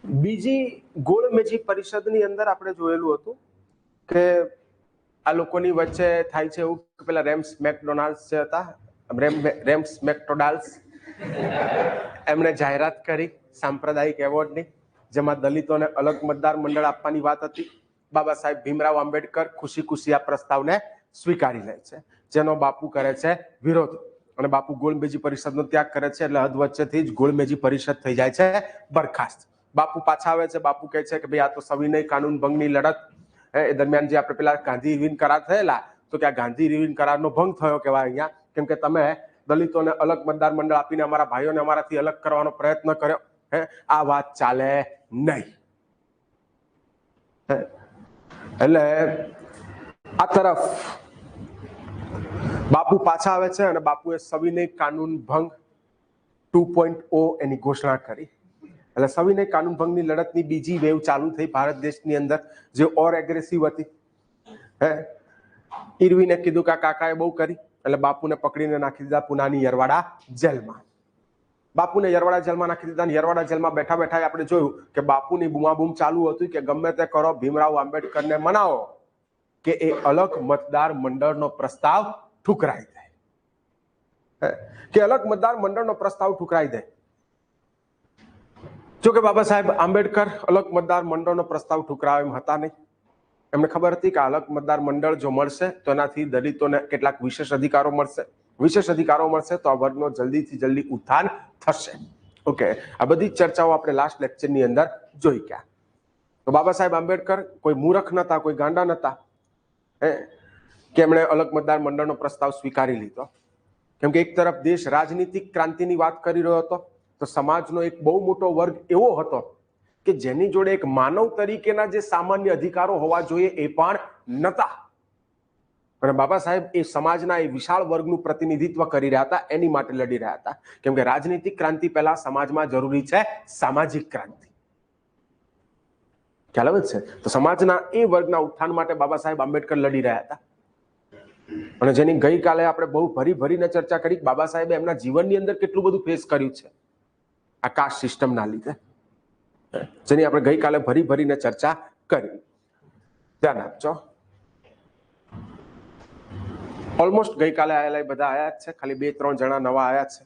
બીજી ગોળમેજી પરિષદની અંદર આપણે જોયેલું હતું કે આ લોકોની વચ્ચે થાય છે એવું કે પેલા રેમ્સ મેકડોનાલ્ડ્સ જે હતા રેમ્સ મેકડોનાલ્ડ્સ એમણે જાહેરાત કરી સાંપ્રદાયિક એવોર્ડની, જેમાં દલિતોને અલગ મતદાર મંડળ આપવાની વાત હતી. બાબા સાહેબ ભીમરાવ આંબેડકર ખુશી ખુશી આ પ્રસ્તાવને સ્વીકારી લે છે, જેનો બાપુ કરે છે વિરોધ, અને બાપુ ગોળમેજી પરિષદનો ત્યાગ કરે છે. એટલે હદ વચ્ચેથી જ ગોળમેજી પરિષદ થઈ જાય છે બરખાસ્ત. બાપુ પાછા આવે છે. બાપુ કહે છે કે ભાઈ આ તો સવિનય કાનૂન ભંગની લડત, એ દરમિયાન જે આપણે પેલા ગાંધી ઇરવિન કરાર થયેલા, તો કે આ ગાંધી ઇરવિન કરારનો ભંગ થયો કહેવાય અહીંયા, કેમ કે તમે દલિતોને અલગ મતદાર મંડળ આપીને અમારા ભાઈઓને અમારાથી અલગ કરવાનો પ્રયત્ન કર્યો. આ વાત ચાલે નહીં. એટલે આ તરફ બાપુ પાછા આવે છે અને બાપુએ સવિનય કાનૂન ભંગ 2.0 એની ઘોષણા કરી. એટલે સવિનય કાનૂન ભંગની લડતની બીજી વેવ ચાલુ થઈ ભારત દેશની અંદર, જે ઓર એગ્રેસિવ હતી. ઇરવિને કીધું કે કાકાએ બહુ કરી, એટલે બાપુને પકડીને નાખી દીધા પુનાની યરવાડા જેલમાં. બાપુને યરવાડા જેલમાં નાખી દીધા. યરવાડા જેલમાં બેઠા બેઠા આપણે જોયું કે બાપુની બૂમાબૂમ ચાલુ હતી કે ગમે તે કરો, ભીમરાવ આંબેડકરને મનાવો કે એ અલગ મતદાર મંડળનો પ્રસ્તાવ ઠુકરાઈ દે, કે અલગ મતદાર મંડળનો પ્રસ્તાવ ઠુકરાઈ દે. જો કે બાબા સાહેબ આંબેડકર અલગ મતદાર મંડળનો પ્રસ્તાવ ઠુકરાવે એમ હતા નહીં. એમને ખબર હતી કે અલગ મતદાર મંડળ જો મળશે તો એનાથી દલિતોને કેટલાક વિશેષ અધિકારો મળશે. વિશેષ અધિકારો મળશે તો આ વર્ગનો જલ્દીથી જલ્દી ઉત્થાન થશે. ઓકે, આ બધી ચર્ચાઓ આપણે લાસ્ટ લેક્ચરની અંદર જોઈ ગયા. તો બાબા સાહેબ આંબેડકર કોઈ મૂર્ખ નતા, કોઈ ગાંડા નતા કે એમણે અલગ મતદાર મંડળનો પ્રસ્તાવ સ્વીકારી લીધો. કેમ કે એક તરફ દેશ રાજનીતિક ક્રાંતિની વાત કરી રહ્યો હતો, તો સમાજનો એક બહુ મોટો વર્ગ એવો હતો કે જેની જોડે એક માનવ તરીકેના જે સામાન્ય અધિકારો હોવા જોઈએ એ પણ નતા. અને બાબા સાહેબ એ સમાજના એ વિશાળ વર્ગનું પ્રતિનિધિત્વ કરી રહ્યા હતા, એની માટે લડી રહ્યા હતા. કેમ કે રાજનીતિક ક્રાંતિ પહેલા સમાજમાં જરૂરી છે સામાજિક ક્રાંતિ. ખ્યાલ આવે છે? તો સમાજના એ વર્ગના ઉત્થાન માટે બાબા સાહેબ આંબેડકર લડી રહ્યા હતા. અને જેની ગઈકાલે આપણે બહુ ભરીને ચર્ચા કરી, બાબા સાહેબે એમના જીવનની અંદર કેટલું બધું ફેસ કર્યું છે આ કાસ્ટ સિસ્ટમના લીધે, જેની આપણે ગઈકાલે ભરીને ચર્ચા કરી. ધ્યાન આપજો. ઓલમોસ્ટ ગઈકાલે આયેલા બધા આયા જ છે, ખાલી 2-3 જણા નવા આયા છે.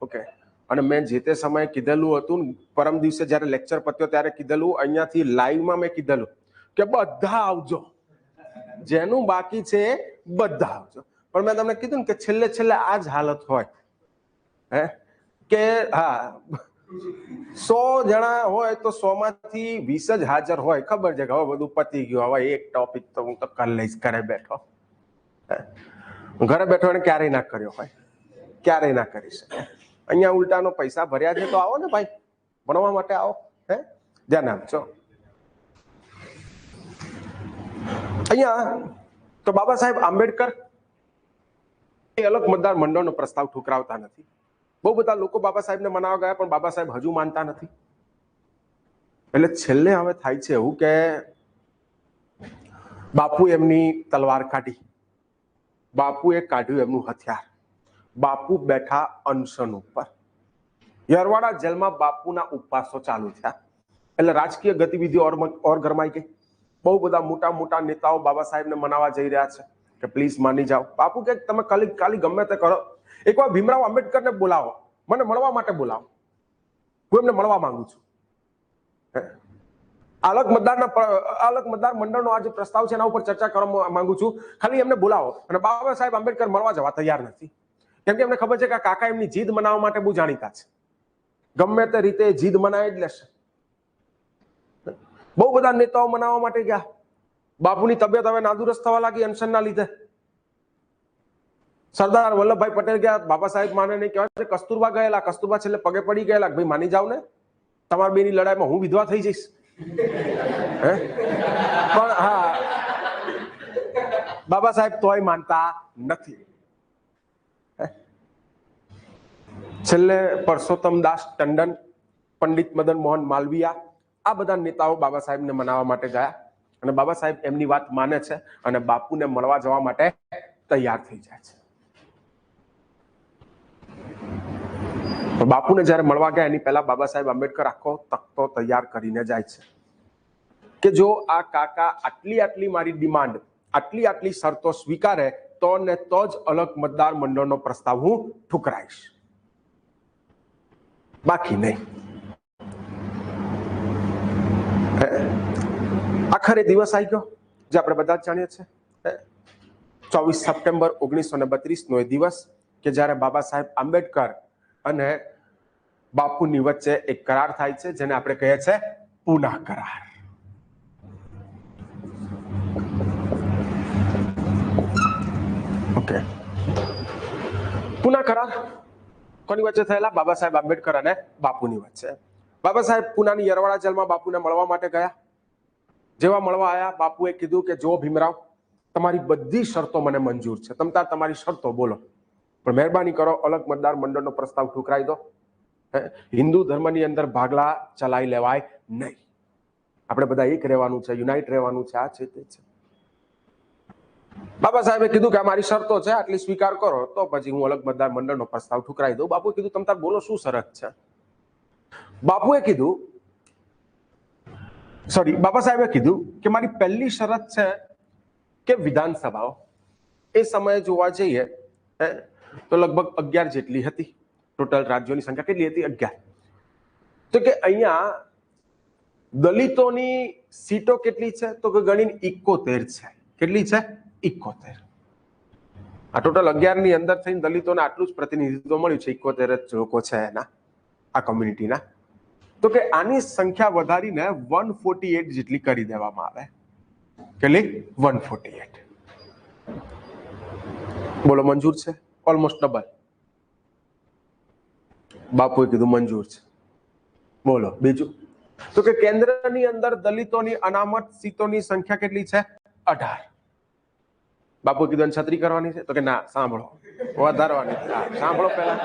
ઓકે, અને મેં જે તે સમયે કીધેલું હતું, પરમ દિવસે જયારે લેક્ચર પત્યો ત્યારે કીધેલું, અહીંયાથી લાઈવમાં મેં કીધેલું કે બધા આવજો, જેનું બાકી છે બધા આવજો. પણ મેં તમને કીધું ને કે છેલ્લે આ જ હાલત હોય કે હા 100 જણા હોય તો 100 માંથી 20 જ હાજર હોય. ખબર છે કે હવે બધું પતી ગયું, હવે એક ટોપિક તો હું તો કરી લઈશ. ઘરે બેઠો એને ક્યારેય ના કર્યો હોય, ક્યારેય ના કરી શકે. અહીંયા ઉલટાનો પૈસા ભર્યા છે તો આવો ને ભાઈ, ભણવા માટે આવો. ધ્યાન આપજો. અહીંયા તો બાબા સાહેબ આંબેડકર એ અલગ મતદાર મંડળનો પ્રસ્તાવ ઠુકરાવતા નથી. બહુ બધા લોકો બાબા સાહેબને મનાવવા ગયા, પણ બાબા સાહેબ હજુ માનતા નથી. એટલે છેલ્લે હવે થાય છે એવું કે બાપુ એમની તલવાર કાઢી, બાપુએ કાઢ્યું એમનું હથિયાર. બાપુ બેઠા અનશન ઉપર. યરવાડા જેલમાં બાપુના ઉપવાસો ચાલુ થયા. એટલે રાજકીય ગતિવિધિઓ ઓર ગરમાઈ ગઈ. બહુ બધા મોટા નેતાઓ બાબા સાહેબને મનાવવા જઈ રહ્યા છે કે પ્લીઝ માની જાઓ. બાપુ કે તમે ખાલી ગમે તે કરો, એકવાર ભીમરાવ આંબેડકરને બોલાવો, મને મળવા માટે બોલાવો, હું એમને મળવા માંગુ છું. અલગ મતદાર મંડળનો આ જે પ્રસ્તાવ છે એના ઉપર ચર્ચા કરવા માંગુ છું, ખાલી એમને બોલાવો. અને બાબા સાહેબ આંબેડકર મળવા જવા તૈયાર નથી, કેમ કે એમને ખબર છે કે કાકા એમની જીદ મનાવવા માટે બહુ જાણીતા છે. ગમે તે રીતે જીદ મનાવી જ લેશે. બહુ બધા નેતાઓ મનાવવા માટે ગયા. બાપુની તબિયત હવે નાદુરસ્ત થવા લાગી અનશનના લીધે. સરદાર વલ્લભભાઈ પટેલ ગયા, બાબા સાહેબ માને નહીં. કહેવાય છે કસ્તુરબા ગયેલા, કસ્તુરબા છેલ્લે પગે પડી ગયેલા, ભાઈ માની જાવ ને, તમારા બેની લડાઈમાં હું વિધવા થઈ જઈશ. પણ હા, બાબા સાહેબ તોય માનતા નથી. છેલ્લે પરસોત્તમ દાસ ટંડન, પંડિત મદન મોહન માલવીયા, આ બધા નેતાઓ બાબા સાહેબને મનાવવા માટે ગયા. અને બાબા સાહેબ એમની વાત માને છે અને બાપુને મળવા જવા માટે તૈયાર થઈ જાય છે. બાપુને જ્યારે મળવા ગયા એની પહેલા બાબા સાહેબ આંબેડકર આખો તખ્તો તૈયાર કરીને જાય છે કે જો આ કાકા આટલી મારી ડિમાન્ડ, આટલી શરતો સ્વીકારે તો ને તો જ અલગ મતદાર મંડળનો પ્રસ્તાવ હું ઠુકરાઈશ, બાકી નહીં. આખરે દિવસ આવી ગયો જે આપણે બધા જ જાણીએ છીએ, 24 સપ્ટેમ્બર 1932 એ દિવસ કે જ્યારે બાબા સાહેબ આંબેડકર અને બાપુની વચ્ચે એક કરાર થાય છે જેને આપણે કહીએ છીએ પૂના કરાર. ઓકે, પૂના કરાર કોની વચ્ચે થયેલા? બાબા સાહેબ આંબેડકર અને બાપુની વચ્ચે. બાબા સાહેબ પૂનાની યરવાડા જેલમાં બાપુને મળવા માટે ગયા. જેવા મળવા આવ્યા, બાપુએ કીધું કે જો ભીમરાવ, તમારી બધી શરતો મને મંજૂર છે, તમતાર તમારી શરતો બોલો, પણ મહેરબાની કરો અલગ મતદાર મંડળનો પ્રસ્તાવ ઠુકરાઈ દો. હિન્દુ ધર્મની અંદર ભાગલા ચલાવી લેવાય નહીં, આપણે બધા એક રહેવાનું છે, યુનાઇટ રહેવાનું છે, આ છે તે છે. બાબા સાહેબે કીધું કે આ મારી શરતો છે, આટલી સ્વીકાર કરો તો પછી હું અલગ મતદાર મંડળનો પ્રસ્તાવ ઠુકરાઈ દઉં. બાપુએ કીધું તમતાર બોલો શું શરત છે? બાપુએ કીધું બાબા સાહેબે કીધું કે મારી પહેલી શરત છે કે વિધાનસભાઓ એ સમયે જોવા જઈએ તો લગભગ 11 જેટલી હતી. ટોટલ રાજ્યોની સંખ્યા કેટલી હતી? 11. તો કે અહીંયા દલિતોની સીટો કેટલી છે? તો કે ગણીને 71 છે. કેટલી છે? 71. આ ટોટલ 11 ની અંદર થઈને દલિતોને આટલું જ પ્રતિનિધિત્વ મળ્યું છે, 71 જ લોકો છે એના, આ કોમ્યુનિટીના. તો કે આની સંખ્યા વધારીને 148 જેટલી કરી દેવામાં આવે. કેટલી? 148. બોલો મંજૂર છે? Almost double. બાપુએ કીધું મંજૂર છે. બોલો બીજું? તો કે કેન્દ્રની અંદર દલિતોની અનામત સીટોની સંખ્યા કેટલી છે? 18. બાપુએ કીધું છત્રી કરવાની છે? તો કે ના, સાંભળો, વધારવાની છે. સાંભળો પહેલા.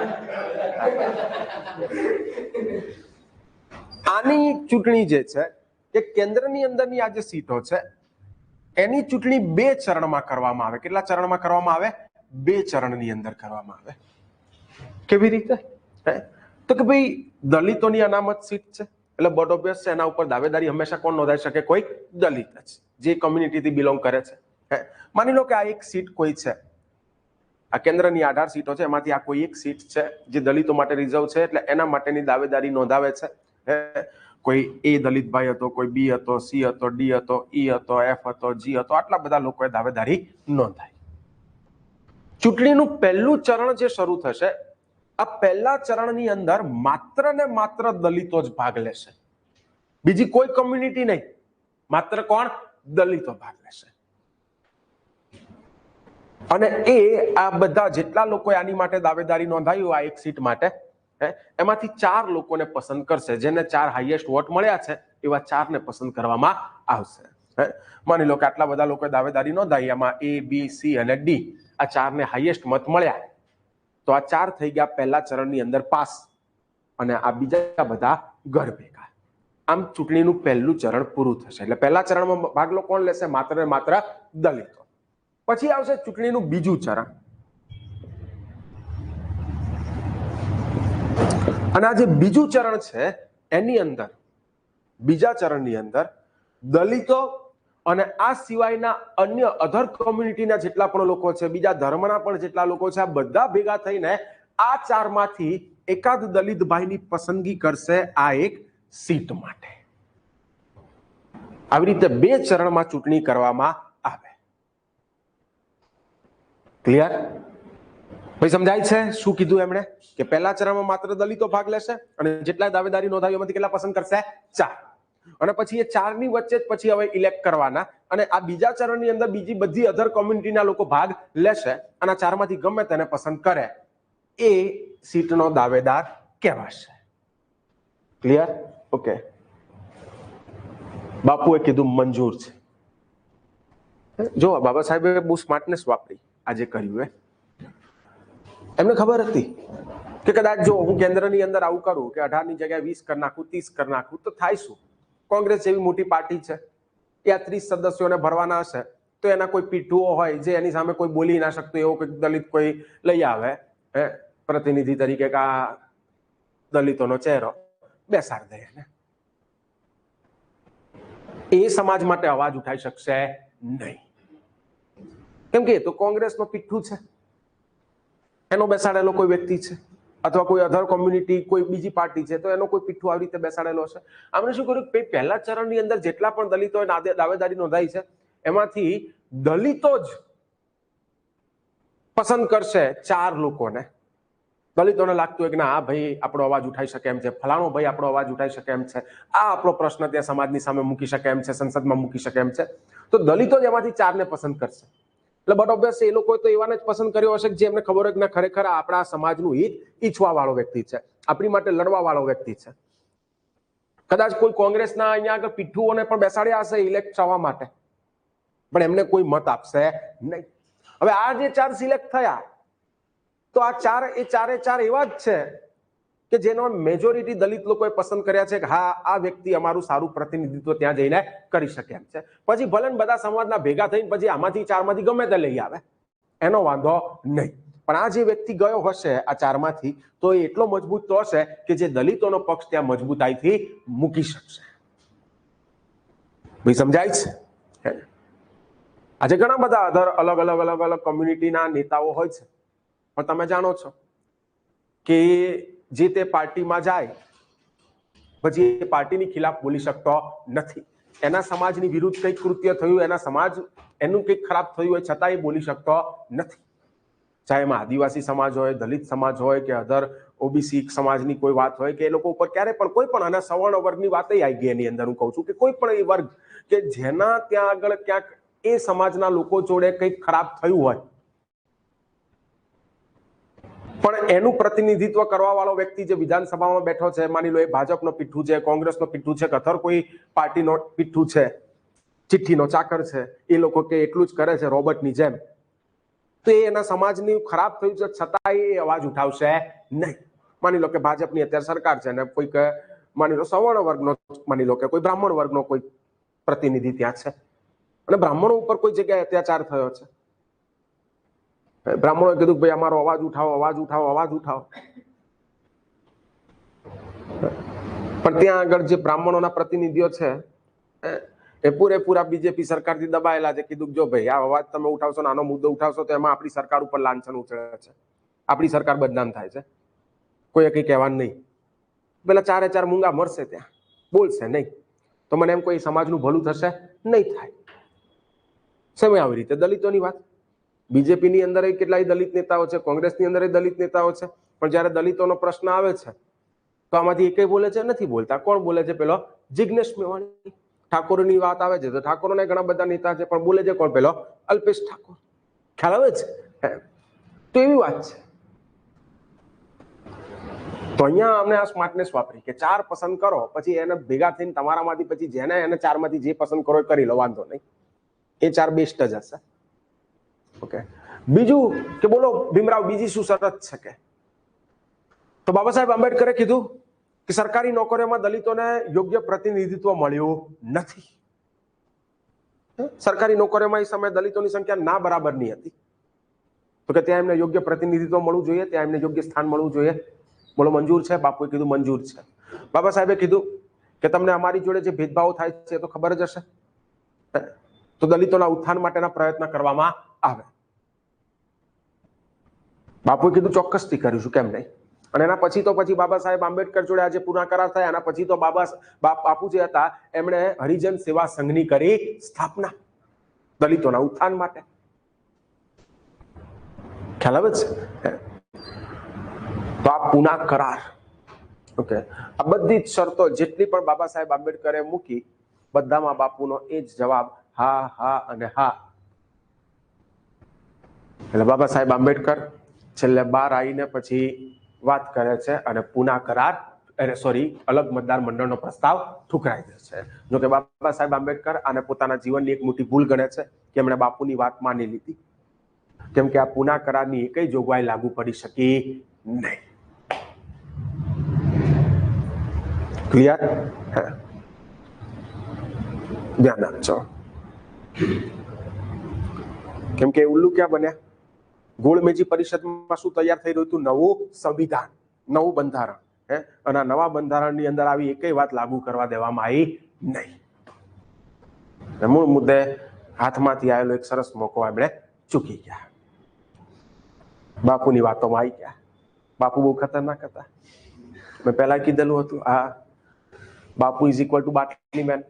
આની ચૂંટણી જે છે કે કેન્દ્રની અંદરની આ જે સીટો છે એની ચૂંટણી 2 ચરણમાં કરવામાં આવે. કેટલા ચરણમાં કરવામાં આવે? 2 ચરણની અંદર કરવામાં આવે. કેવી રીતે? તો કે ભાઈ દલિતોની અનામત સીટ છે એટલે બોર્ડ ઓફ છે, એના ઉપર દાવેદારી હંમેશા કોણ નોંધાઈ શકે? કોઈ દલિત જ, જે કોમ્યુનિટીથી બિલોંગ કરે છે. માની લો કે આ એક સીટ કોઈ છે, આ કેન્દ્રની 18 સીટો છે, એમાંથી આ કોઈ એક સીટ છે જે દલિતો માટે રિઝર્વ છે, એટલે એના માટેની દાવેદારી નોંધાવે છે. કોઈ એ દલિતભાઈ હતો, કોઈ બી હતો, સી હતો, ડી હતો, ઈ હતો, એફ હતો, જી હતો, આટલા બધા લોકોએ દાવેદારી નોંધાઈ. ચૂંટણીનું પહેલું ચરણ જે શરૂ થશે, આ પહેલા ચરણની અંદર માત્ર ને માત્ર દલિતો જ ભાગ લેશે, બીજી કોઈ કોમ્યુનિટી નહીં. માત્ર કોણ? દલિતો ભાગ લેશે. અને એ આ બધા જેટલા લોકોએ આની માટે દાવેદારી નોંધાવી આ એક સીટ માટે, એમાંથી 4 લોકોને પસંદ કરશે, જેને 4 હાઈએસ્ટ વોટ મળ્યા છે એવા 4 ને પસંદ કરવામાં આવશે. માની લો કે આટલા બધા લોકોએ દાવેદારી નોંધાવી, એમાં A, B, C અને D, આ 4 ને હાઈએસ્ટ મત મળ્યા, તો આ 4 થઈ ગયા પહેલા ચરણની અંદર પાસ, અને આ બીજા બધા ઘર ભેગા. આમ ચૂંટણીનું પહેલું ચરણ પૂરું થશે. એટલે પહેલા ચરણમાં ભાગ કોણ લેશે? માત્ર ને માત્ર દલિતો. પછી આવશે ચૂંટણીનું બીજું ચરણ, અને આ જે બીજું ચરણ છે એની અંદર, બીજા ચરણની અંદર દલિતો અને આ સિવાયના અન્ય અધર કોમ્યુનિટીના જેટલા પણ લોકો છે, બીજા ધર્મના પણ જેટલા લોકો છે, આ બધા ભેગા થઈને આ 4 માંથી એકાદ દલિત ભાઈની પસંદગી કરશે આ એક સીટ માટે. આવી રીતે 2 ચરણમાં ચૂંટણી કરવામાં આવે. ક્લિયર? ભાઈ સમજાય છે શું કીધું એમણે? કે પહેલા ચરણમાં માત્ર દલિતો ભાગ લેશે અને જેટલા દાવેદારી નોંધાવી એમાંથી કેટલા પસંદ કરશે? 4. અને પછી એ 4 ની વચ્ચે જ પછી હવે ઇલેક્ટ કરવાના, અને આ બીજા ચરણની અંદર બીજી બધી અધર કોમ્યુનિટીના લોકો ભાગ લેશે, અને આ 4 માંથી ગમે તેને પસંદ કરે એ સીટનો દાવેદાર કહેવાશે. ક્લિયર? ઓકે. બાપુએ કીધું મંજૂર છે. જો બાબા સાહેબે બહુ સ્માર્ટનેસ વાપરી આજે કર્યું. એમને ખબર હતી કે કદાચ જો હું કેન્દ્રની અંદર આવું કરું કે 18 ની જગ્યાએ 20 કરી નાખું, 30 કરી નાખું, તો થાય શું? કોંગ્રેસ જેવી મોટી પાર્ટી છે, એ આ 30 સદસ્યોને ભરવાના હશે, તો એના કોઈ પીઠુઓ હોય જે એની સામે કોઈ બોલી ના શકતું, એવો કોઈ દલિત કોઈ લઈ આવે પ્રતિનિધિ તરીકે કે દલિતોનો ચહેરો બેસાડી દે એને. એ સમાજ માટે અવાજ ઉઠાઈ શકશે નહીં, કેમ કે એ તો કોંગ્રેસનો પીઠું છે, એનો બેસાડેલો કોઈ વ્યક્તિ છે, અથવા કોઈ અધર કોમ્યુનિટી કોઈ બીજી પાર્ટી છે તો એનો કોઈ પીઠું આવી રીતે બેસાડેલો છે. આપણે શું કર્યું, પહેલા ચરણની અંદર જેટલા પણ દલિતોએ દાવેદારી નોંધાઈ છે એમાંથી દલિતો જ પસંદ કરશે 4 લોકોને. દલિતોને લાગતું હોય કે ના, આ ભાઈ આપણો અવાજ ઉઠાઈ શકે એમ છે, ફલાણો ભાઈ આપણો અવાજ ઉઠાઈ શકે એમ છે, આ આપણો પ્રશ્ન ત્યાં સમાજની સામે મૂકી શકે એમ છે, સંસદમાં મૂકી શકે એમ છે, તો દલિતો જ એમાંથી 4ને પસંદ કરશે. એટલે બટ ઓબ્વિયસ એ લોકોએ તો એવાને જ પસંદ કર્યો હશે કે જેમને ખબર હોય કે ખરેખર આપણા સમાજનું હિત ઈચ્છવા વાળો વ્યક્તિ છે, આપણી માટે લડવા વાળો વ્યક્તિ છે. કદાચ કોઈ કોંગ્રેસના અહીંયા આગળ પીઠુઓને પણ બેસાડ્યા હશે ઇલેક્ટ થવા માટે, પણ એમને કોઈ મત આપશે નહીં. હવે આ જે 4 સિલેક્ટ થયા, તો આ 4 એવા જ છે કે જેનો મેજોરિટી દલિત લોકોએ પસંદ કર્યા છે કે હા, આ વ્યક્તિ અમારું સારું પ્રતિનિધિત્વ ત્યાં જઈને કરી શકે એમ છે. પછી ભલે બધા સમાજના ભેગા થઈને પછી આમાંથી 4માંથી ગમે તે લઈ આવે, એનો વાંધો નહીં, પણ આ જે વ્યક્તિ ગયો હશે આ 4માંથી, તો એ એટલો મજબૂત તો હશે કે જે દલિતોનો પક્ષ ત્યાં મજબૂતાઈથી મૂકી શકશે. ભાઈ સમજાય છે? આજે ઘણા બધા અલગ અલગ કોમ્યુનિટીના નેતાઓ હોય છે, પણ તમે જાણો છો કે જે તે પાર્ટીમાં જાય પછી એ પાર્ટીની ખિલાફ બોલી શકતો નથી. એના સમાજની વિરુદ્ધ કંઈક કૃત્ય થયું, એનું કંઈક ખરાબ થયું હોય છતાં એ બોલી શકતો નથી. ચાહે એમાં આદિવાસી સમાજ હોય, દલિત સમાજ હોય કે અધર ઓબીસી સમાજની કોઈ વાત હોય કે એ લોકો ઉપર ક્યારે પણ કોઈ પણ, અને સવર્ણ વર્ગની વાત આવી ગઈ એની અંદર, હું કહું છું કે કોઈ પણ એ વર્ગ કે જેના ત્યાં આગળ ક્યાંક એ સમાજના લોકો જોડે કંઈક ખરાબ થયું હોય, પણ એનું પ્રતિનિધિત્વ કરવા વાળો વ્યક્તિ જે વિધાનસભામાં બેઠો છે, માની લો એ ભાજપનો પીઠું છે, કોંગ્રેસનો પીઠું છે કે અધર કોઈ પાર્ટીનો પીઠું છે, ચિઠ્ઠીનો ચાકર છે, એ લોકો કે એટલું જ કરે છે રોબોટની જેમ, તો એ એના સમાજની ખરાબ થયું છે છતાં એ અવાજ ઉઠાવશે નહીં. માની લો કે ભાજપની અત્યારે સરકાર છે ને કોઈક માની લો સવર્ણ વર્ગનો, માની લો કે કોઈ બ્રાહ્મણ વર્ગનો કોઈ પ્રતિનિધિ ત્યાં છે અને બ્રાહ્મણો ઉપર કોઈ જગ્યાએ અત્યાચાર થયો છે, બ્રાહ્મણોએ કીધું ભાઈ અમારો અવાજ ઉઠાવો, અવાજ ઉઠાવો, અવાજ ઉઠાવો, પણ ત્યાં આગળ જે બ્રાહ્મણોના પ્રતિનિધિઓ છે એ પૂરેપૂરા બીજેપી સરકારથી દબાયેલા છે. કીધું જો ભાઈ આ અવાજ તમે ઉઠાવશો, આનો મુદ્દો ઉઠાવશો તો એમાં આપણી સરકાર ઉપર લાંછન ઉછળે છે, આપણી સરકાર બદનામ થાય છે, કોઈ કઈ કહેવાનું નહીં. પેલા 4 મૂંગા મરશે, ત્યાં બોલશે નહીં, તો મને એમ કોઈ સમાજનું ભલું થશે નહીં થાય. સમય આવી રીતે દલિતોની વાત, બીજેપીની અંદર કેટલાય દલિત નેતાઓ છે, કોંગ્રેસની અંદર દલિત નેતાઓ છે, પણ જયારે દલિતોનો પ્રશ્ન આવે છે તો આમાંથી એકેય બોલે છે નથી બોલતા. કોણ બોલે છે? પેલો જિગ્નેશ મેવાણી. ઠાકોરની વાત આવે છે તો ઠાકોરના ઘણા બધા નેતા છે, પણ બોલે છે કોણ? પેલો અલ્પેશ ઠાકોર. ખ્યાલ આવે છે? તો એવી વાત છે. તો અહીંયા અમને આ સ્માર્ટનેસ વાપરી કે 4 પસંદ કરો, પછી એને ભેગા થઈને તમારામાંથી પછી જેને એને 4માંથી જે પસંદ કરો એ કરી લો, વાંધો નહીં, એ 4 બેસ્ટ જ હશે. ઓકે, બીજું કે બોલો ભીમરાવ, બીજી શું શરત છે કે, તો બાબા સાહેબ આંબેડકરે કીધું કે સરકારી નોકરીઓમાં દલિતોને યોગ્ય પ્રતિનિધિત્વ મળ્યું નથી. સરકારી નોકરીઓમાં એ સમયે દલિતોની સંખ્યા ના બરાબરની હતી, તો કે ત્યાં એમને યોગ્ય પ્રતિનિધિત્વ મળવું જોઈએ, ત્યાં એમને યોગ્ય સ્થાન મળવું જોઈએ. બોલો મંજૂર છે? બાપુએ કીધું મંજૂર છે. બાબા સાહેબે કીધું કે તમને અમારી જોડે જે ભેદભાવ થાય છે તો ખબર જ હશે, તો દલિતોના ઉત્થાન માટેના પ્રયત્ન કરવામાં આવે. બાપુએ કીધું ચોક્કસથી કરીશું, કેમ નહીં. અને એના પછી તો બાબા સાહેબ આંબેડકર જોડે આજે પૂર્ણ કરાર થયા, એના પછી તો બાપુ જે હતા એમણે હરિજન સેવા સંઘની કરી સ્થાપના દલિતોના ઉત્થાન માટે. ખ્યાલ આવે છે? તો આ પૂના કરાર, ઓકે, આ બધી જ શરતો જેટલી પણ બાબા સાહેબ આંબેડકરે મૂકી, બધામાં બાપુનો એ જ જવાબ, હા, હા અને હા. એટલે બાબા સાહેબ આંબેડકર છેલ્લે 12 આવીને પછી વાત કરે છે અને પૂના કરાર, અલગ મતદાર મંડળનો પ્રસ્તાવ ઠુકરાઈ દે છે. જોકે બાબા સાહેબ આંબેડકર આને પોતાના જીવનની એક મોટી ભૂલ ગણે છે કે એમણે બાપુની વાત માની લીધી, કેમ કે આ પૂના કરારની એકય જોગવાઈ લાગુ પડી શકી નહીં. ક્લિયર? ધ્યાન આપજો, કેમ કે ઉલ્લુ ક્યાં બન્યા? ગોળમેજી પરિષદમાં શું તૈયાર થઈ રહ્યું હતું? નવું સંવિધાન, નવું બંધારણ. હે અને આ નવા બંધારણની અંદર આવી એકેય વાત લાગુ કરવા દેવામાં આવી નહીં. મૂળ મુદ્દે હાથમાંથી આવેલો એક સરસ મોકો આપણે ચૂકી ગયા. બાપુની વાતોમાં આવી ગયા. બાપુ બહુ ખતરનાક હતા. મેં પહેલા કીધેલું હતું આ બાપુ ઇઝ ઇક્વલ ટુ બાટલી મેન.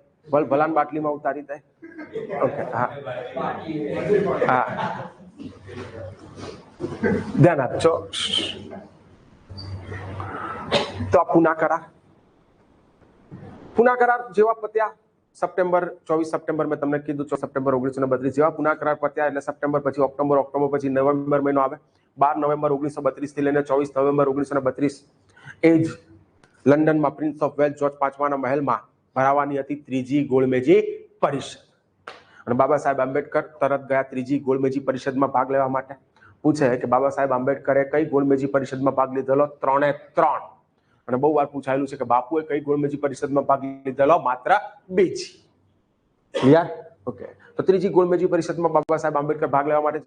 ભલાન બાટલીમાં ઉતારી દે. ઓકે હા હા ધ્યાન આપજો. તો આ પુના કરાર જેવા પત્યા સપ્ટેમ્બર 24 સપ્ટેમ્બર મેં તમને કીધું 24 સપ્ટેમ્બર 1932 જેવા પુના કરાર પત્યા એટલે સપ્ટેમ્બર પછી ઓક્ટોબર પછી નવેમ્બર મહિનો આવે. 12 નવેમ્બર 1932 થી લઈને 24 નવેમ્બર 1932 એ જ લંડનમાં પ્રિન્સ ઓફ વેલ્સ જોર્જ પાંચમાના મહેલમાં ભરાવાની હતી ત્રીજી ગોળમેજી પરિષદ. અને બાબા સાહેબ આંબેડકર તરત ગયા ત્રીજી ગોળમેજી પરિષદમાં ભાગ લેવા માટે. પૂછે કે બાબા સાહેબ આંબેડકરે કઈ ગોળમેજી પરિષદમાં ભાગ લીધેલો? 3 એ 3. અને બહુ વાર પૂછાયેલું છે કે બાપુએ કઈ ગોળમેજી પરિષદમાં ભાગ લીધેલો? માત્ર બીજી. ક્લિયર? ઓકે. તો ત્રીજી ગોળમેજી પરિષદમાં બાબા સાહેબ આંબેડકર ભાગ લેવા માટે